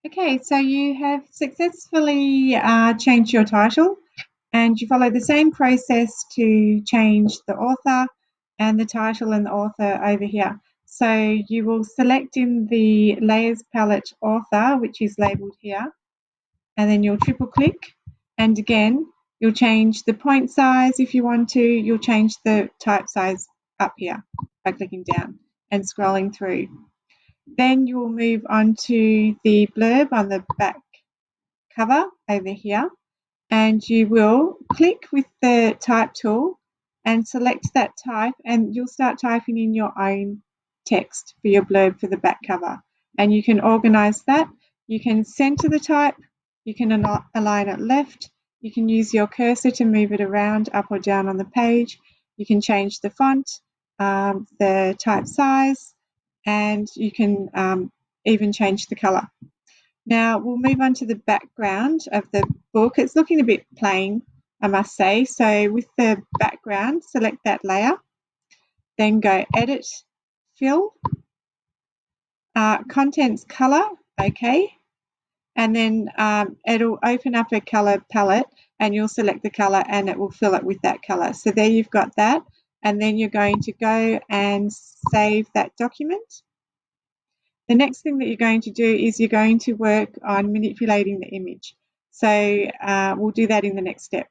Okay, so you have successfully changed your title, and you follow the same process to change the author and the title and the author over here. So you will select in the layers palette author, which is labeled here, and then you'll triple click, and again you'll change the point size if you want to. You'll change the type size up here by clicking down and scrolling through. Then you will move on to the blurb on the back cover over here, and you will click with the type tool and select that type, and you'll start typing in your own text for your blurb for the back cover. And you can organize that. You can center the type, you can align it left, you can use your cursor to move it around up or down on the page, you can change the font, the type size, and you can even change the color. Now we'll move on to the background of the book. It's looking a bit plain, I must say. So with the background, select that layer, then go Edit, Fill, Contents Color, okay, and then it'll open up a color palette and you'll select the color and it will fill it with that color. So there you've got that, and then you're going to go and save that document. The next thing that you're going to do is you're going to work on manipulating the image. So we'll do that in the next step.